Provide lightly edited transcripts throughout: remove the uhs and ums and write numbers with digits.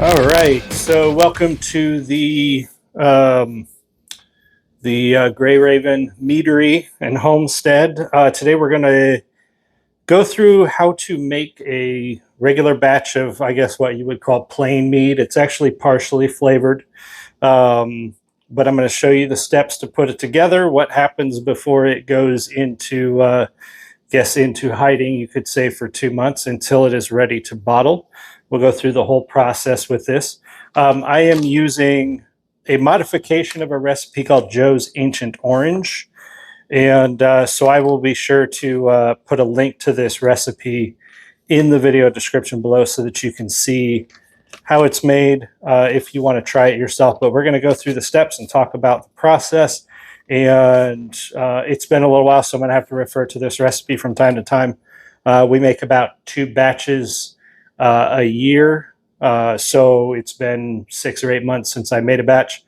All right, so welcome to the Gray Raven Meadery and Homestead. Today we're going to go through how to make a regular batch of, I guess, what you would call plain mead. It's actually partially flavored, but I'm going to show you the steps to put it together, what happens before it goes into, into hiding, you could say, for 2 months until it is ready to bottle. We'll go through the whole process with this. I am using a modification of a recipe called Joe's Ancient Orange. And so I will be sure to put a link to this recipe in the video description below so that you can see how it's made if you want to try it yourself. But we're going to go through the steps and talk about the process. And it's been a little while, so I'm going to have to refer to this recipe from time to time. We make about 2 batches a year. So it's been 6 or 8 months since I made a batch.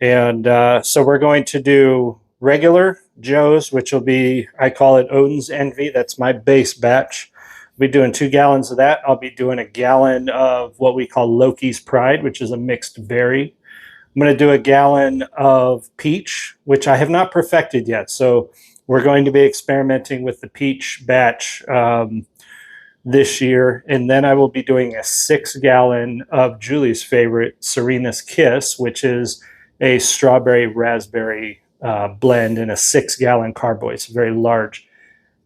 And so we're going to do regular Joe's, which will be, I call it Odin's Envy. That's my base batch. I'll be doing 2 gallons of that. I'll be doing a gallon of what we call Loki's Pride, which is a mixed berry. I'm going to do a gallon of peach, which I have not perfected yet. So we're going to be experimenting with the peach batch this year. And then I will be doing a 6-gallon of Julie's favorite, Serena's Kiss, which is a strawberry raspberry blend in a 6-gallon carboy. It's a very large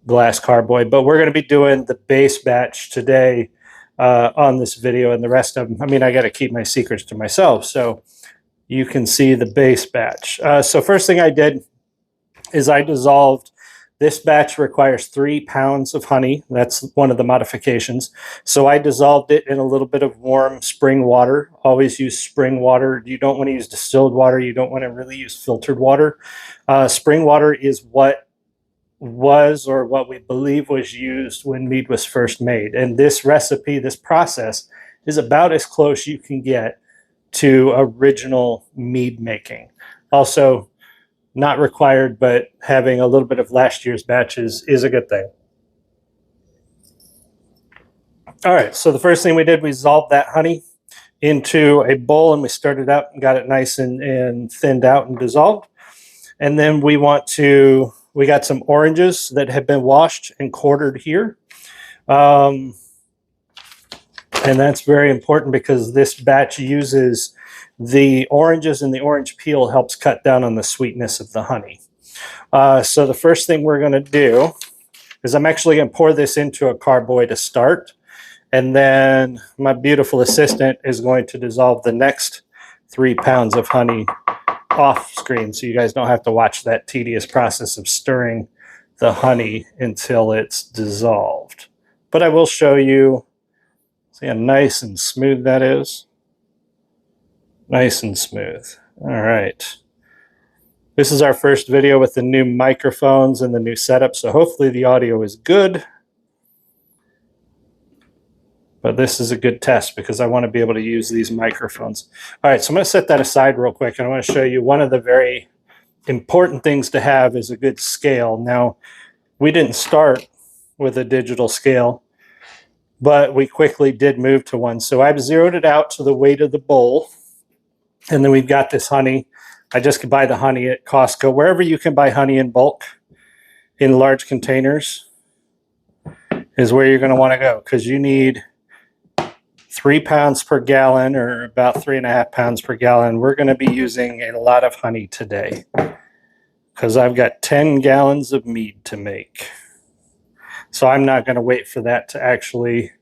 glass carboy. But we're going to be doing the base batch today on this video, and the rest of them, I mean, I got to keep my secrets to myself. So you can see the base batch. So first thing I did is I dissolved. This batch requires 3 pounds of honey. That's one of the modifications. So I dissolved it in a little bit of warm spring water. Always use spring water. You don't want to use distilled water. You don't want to really use filtered water. Spring water is what was, or what we believe was used when mead was first made. And this recipe, this process, is about as close you can get to original mead making. Also, not required, but having a little bit of last year's batches is a good thing. All right, so the first thing we did, we dissolved that honey into a bowl, and we stirred it up and got it nice and thinned out and dissolved. And then we got some oranges that have been washed and quartered here. And that's very important because this batch uses the oranges, and the orange peel helps cut down on the sweetness of the honey. So the first thing we're going to do is I'm actually going to pour this into a carboy to start. And then my beautiful assistant is going to dissolve the next 3 pounds of honey off screen, so you guys don't have to watch that tedious process of stirring the honey until it's dissolved. But I will show you. See how nice and smooth that is? Nice and smooth. All right. This is our first video with the new microphones and the new setup, so hopefully the audio is good. But this is a good test because I want to be able to use these microphones. All right, so I'm going to set that aside real quick, and I want to show you one of the very important things to have is a good scale. Now, we didn't start with a digital scale, but we quickly did move to one. So I've zeroed it out to the weight of the bowl. And then we've got this honey. I just could buy the honey at Costco. Wherever you can buy honey in bulk, in large containers, is where you're going to want to go, because you need 3 pounds per gallon, or about 3.5 pounds per gallon. We're going to be using a lot of honey today because I've got 10 gallons of mead to make. So I'm not going to wait for that to actually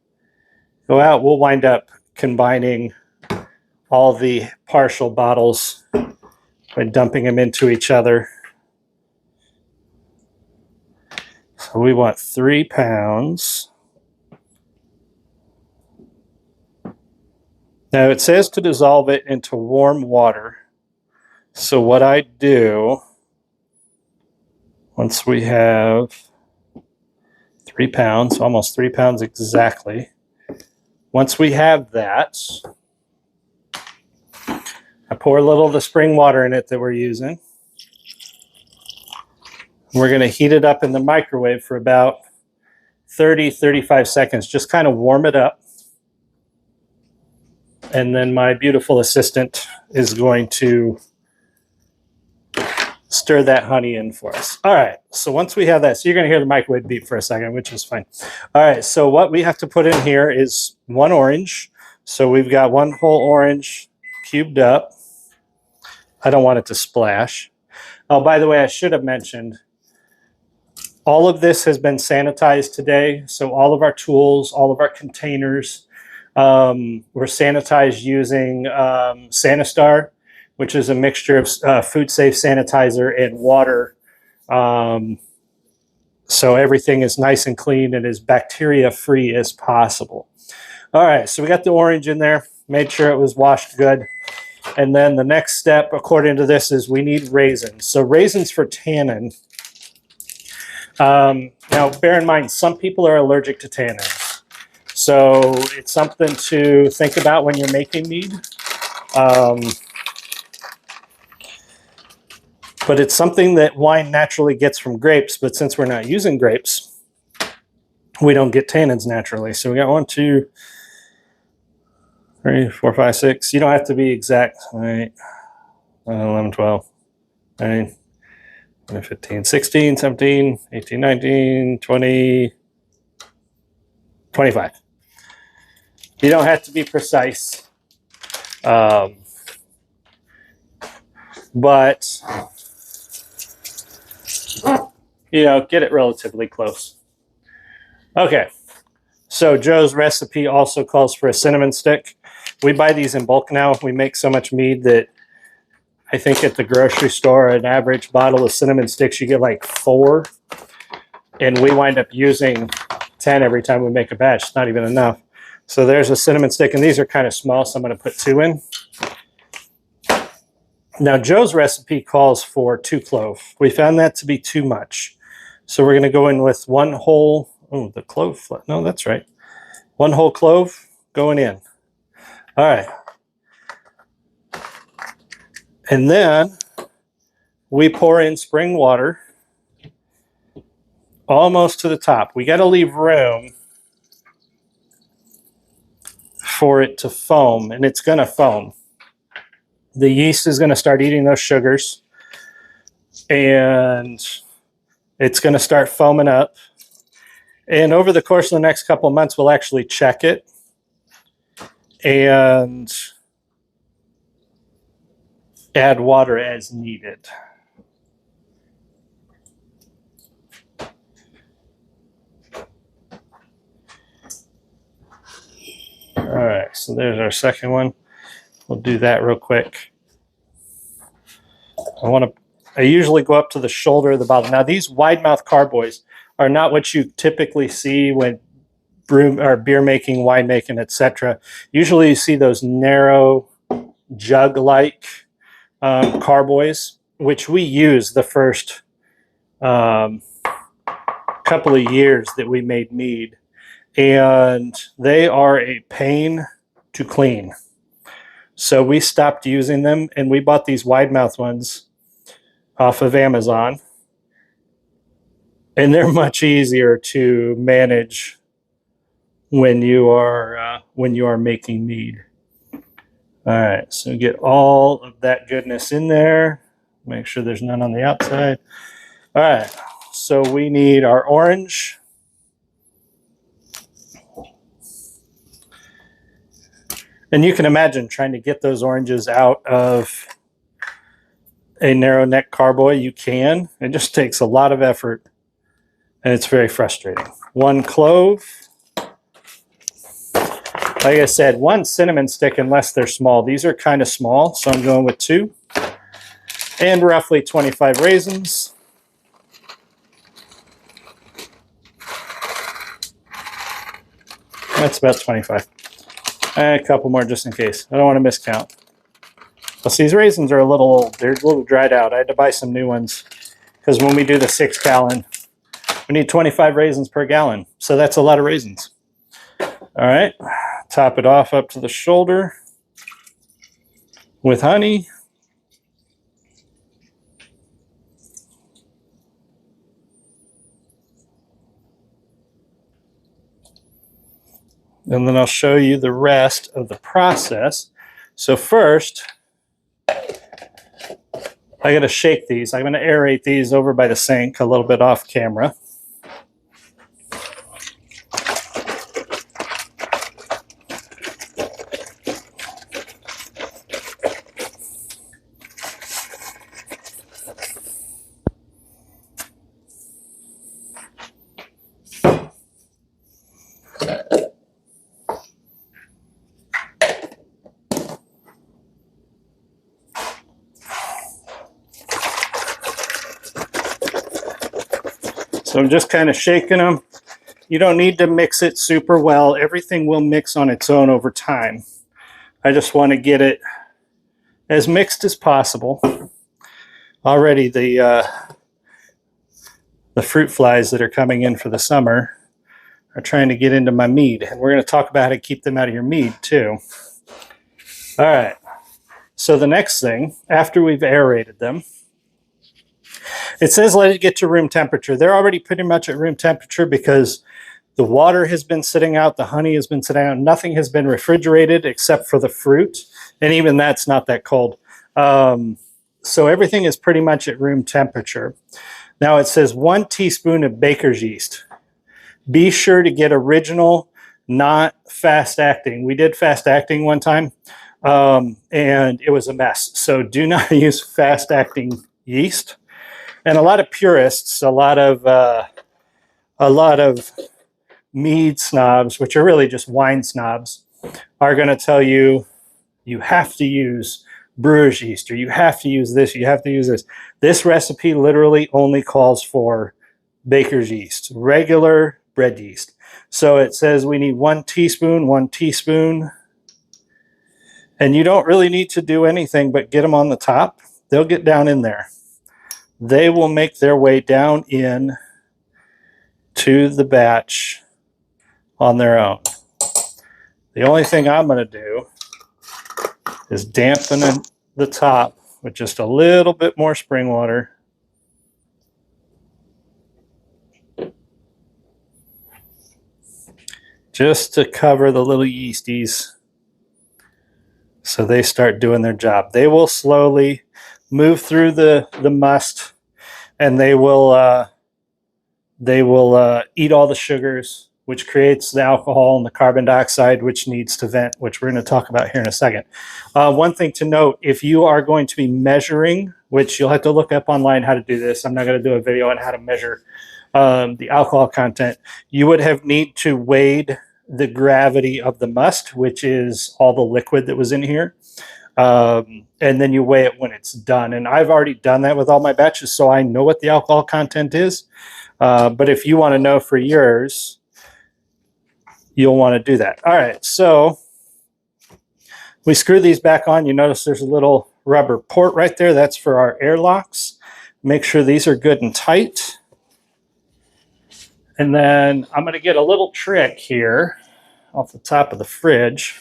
go out. We'll wind up combining all the partial bottles by dumping them into each other. So we want 3 pounds. Now it says to dissolve it into warm water. So what I do, once we have 3 pounds, almost 3 pounds exactly. Once we have that, I pour a little of the spring water in it that we're using. We're going to heat it up in the microwave for about 30-35 seconds. Just kind of warm it up. And then my beautiful assistant is going to stir that honey in for us. All right, so once we have that, so you're going to hear the microwave beep for a second, which is fine. All right, so what we have to put in here is 1 orange. So we've got 1 whole orange cubed up. I don't want it to splash. Oh, by the way, I should have mentioned, all of this has been sanitized today. So all of our tools, all of our containers were sanitized using Sanistar, which is a mixture of food-safe sanitizer and water. So everything is nice and clean and as bacteria-free as possible. All right, so we got the orange in there, made sure it was washed good. And then the next step, according to this, is we need raisins. So raisins for tannin. Now, bear in mind, some people are allergic to tannins. So it's something to think about when you're making mead. But it's something that wine naturally gets from grapes. But since we're not using grapes, we don't get tannins naturally. So we got 1, 2, 3, 4, 5, 6. You don't have to be exact. All right. 11, 12, 9, 15, 16, 17, 18, 19, 20, 25. You don't have to be precise. But, you know, get it relatively close. Okay. So Joe's recipe also calls for a cinnamon stick. We buy these in bulk now. We make so much mead that I think at the grocery store, an average bottle of cinnamon sticks, you get like 4. And we wind up using 10 every time we make a batch. It's not even enough. So there's a cinnamon stick, and these are kind of small, so I'm going to put 2 in. Now, Joe's recipe calls for 2 clove. We found that to be too much. So we're going to go in with 1 whole, oh, the clove, no, that's right. 1 whole clove going in. All right. And then we pour in spring water almost to the top. We got to leave room for it to foam, and it's going to foam. The yeast is going to start eating those sugars, and it's going to start foaming up. And over the course of the next couple of months, we'll actually check it and add water as needed. All right, so there's our second one. We'll do that real quick. I usually go up to the shoulder of the bottle. Now, these wide mouth carboys are not what you typically see when beer making, wine making, etc. Usually you see those narrow jug-like carboys, which we use the first couple of years that we made mead. And they are a pain to clean. So we stopped using them, and we bought these wide mouth ones off of Amazon. And they're much easier to manage when you are making mead. All right, so get all of that goodness in there. Make sure there's none on the outside. All right, so we need our orange. And you can imagine trying to get those oranges out of a narrow neck carboy. You can. It just takes a lot of effort, and it's very frustrating. 1 clove. Like I said, 1 cinnamon stick unless they're small. These are kind of small, so I'm going with 2. And roughly 25 raisins. That's about 25. And a couple more just in case. I don't want to miscount. Plus, these raisins are they're a little dried out. I had to buy some new ones because when we do the 6 gallon, we need 25 raisins per gallon. So that's a lot of raisins. All right, top it off up to the shoulder with honey. and then I'll show you the rest of the process. So first, I got to shake these. I'm going to aerate these over by the sink a little bit off camera. So I'm just kind of shaking them. You don't need to mix it super well. Everything will mix on its own over time. I just want to get it as mixed as possible. Already the fruit flies that are coming in for the summer are trying to get into my mead. And we're going to talk about how to keep them out of your mead too. All right. So the next thing, after we've aerated them, it says let it get to room temperature. They're already pretty much at room temperature because the water has been sitting out, the honey has been sitting out, nothing has been refrigerated except for the fruit, and even that's not that cold. So everything is pretty much at room temperature. Now it says 1 teaspoon of baker's yeast. Be sure to get original, not fast-acting. We did fast-acting one time, and it was a mess. So do not use fast-acting yeast. And a lot of purists, a lot of mead snobs, which are really just wine snobs, are going to tell you you have to use brewer's yeast, or you have to use this, you have to use this. This recipe literally only calls for baker's yeast, regular bread yeast. So it says we need 1 teaspoon, and you don't really need to do anything but get them on the top. They'll get down in there. They will make their way down in to the batch on their own. The only thing I'm going to do is dampen the top with just a little bit more spring water. Just to cover the little yeasties so they start doing their job. They will slowly move through the must, and they will eat all the sugars, which creates the alcohol and the carbon dioxide, which needs to vent, which we're going to talk about here in a second. One thing to note, if you are going to be measuring, which you'll have to look up online how to do this. I'm not going to do a video on how to measure the alcohol content. You would have need to weigh the gravity of the must, which is all the liquid that was in here. And then you weigh it when it's done. And I've already done that with all my batches, so I know what the alcohol content is. But if you want to know for yours, you'll want to do that. All right, so we screw these back on. You notice there's a little rubber port right there. That's for our airlocks. Make sure these are good and tight. And then I'm going to get a little trick here off the top of the fridge.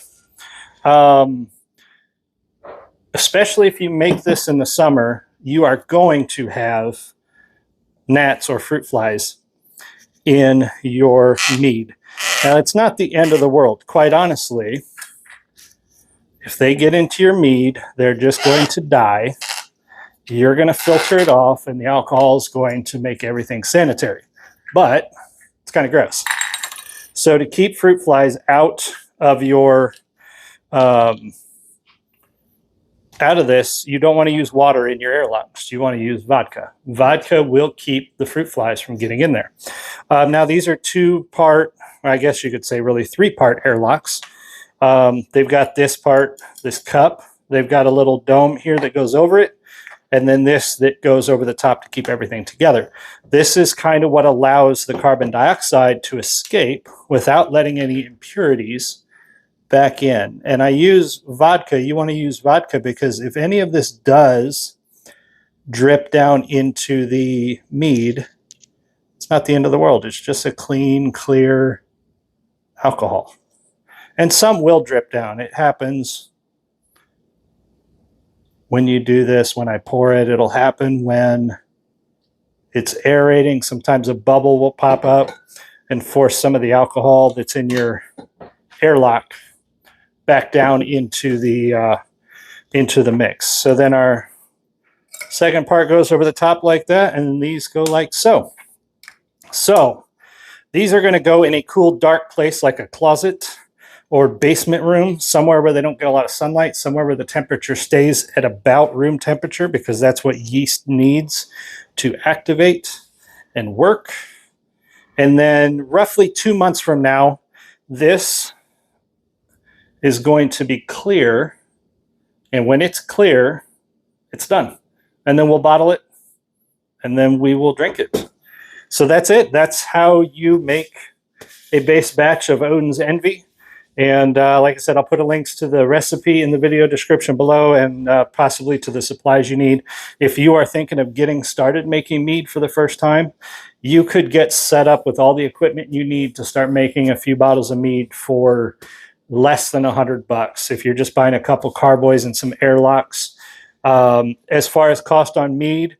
Especially if you make this in the summer, you are going to have gnats or fruit flies in your mead. Now, it's not the end of the world. Quite honestly, if they get into your mead, they're just going to die. You're going to filter it off, and the alcohol is going to make everything sanitary. But it's kind of gross. So to keep fruit flies out of your out of this, you don't want to use water in your airlocks. You want to use vodka. Vodka will keep the fruit flies from getting in there. Now, these are 2-part, or I guess you could say really 3-part airlocks. They've got this part, this cup. They've got a little dome here that goes over it, and then this that goes over the top to keep everything together. This is kind of what allows the carbon dioxide to escape without letting any impurities back in. And I use vodka. You want to use vodka because if any of this does drip down into the mead, it's not the end of the world. It's just a clean, clear alcohol. And some will drip down. It happens when you do this. When I pour it, it'll happen when it's aerating. Sometimes a bubble will pop up and force some of the alcohol that's in your airlock back down into the mix. So then our second part goes over the top like that, and these go like so. So these are going to go in a cool, dark place like a closet or basement room, somewhere where they don't get a lot of sunlight, somewhere where the temperature stays at about room temperature, because that's what yeast needs to activate and work. And then roughly 2 months from now, this is going to be clear. And when it's clear, it's done. And then we'll bottle it, and then we will drink it. So that's it. That's how you make a base batch of Odin's Envy. And like I said, I'll put links to the recipe in the video description below, and possibly to the supplies you need. If you are thinking of getting started making mead for the first time, you could get set up with all the equipment you need to start making a few bottles of mead for less than $100 if you're just buying a couple carboys and some airlocks. As far as cost on mead,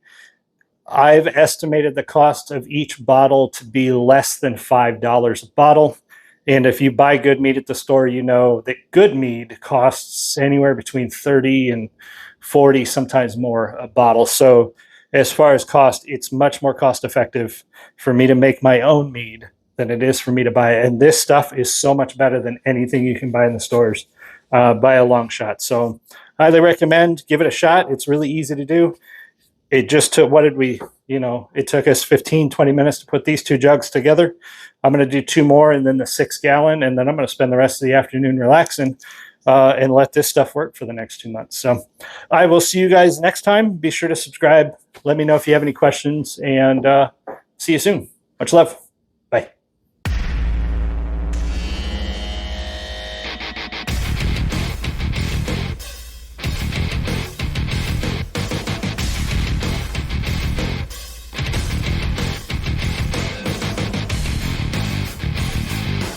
I've estimated the cost of each bottle to be less than $5 a bottle. And if you buy good mead at the store, you know that good mead costs anywhere between 30 and 40, sometimes more a bottle. So as far as cost, it's much more cost effective for me to make my own mead than it is for me to buy it. And this stuff is so much better than anything you can buy in the stores by a long shot. So I highly recommend, give it a shot. It's really easy to do. It just took, what did we, it took us 15, 20 minutes to put these 2 jugs together. I'm going to do 2 more and then the 6-gallon, and then I'm going to spend the rest of the afternoon relaxing and let this stuff work for the next 2 months. So I will see you guys next time. Be sure to subscribe. Let me know if you have any questions, and see you soon. Much love.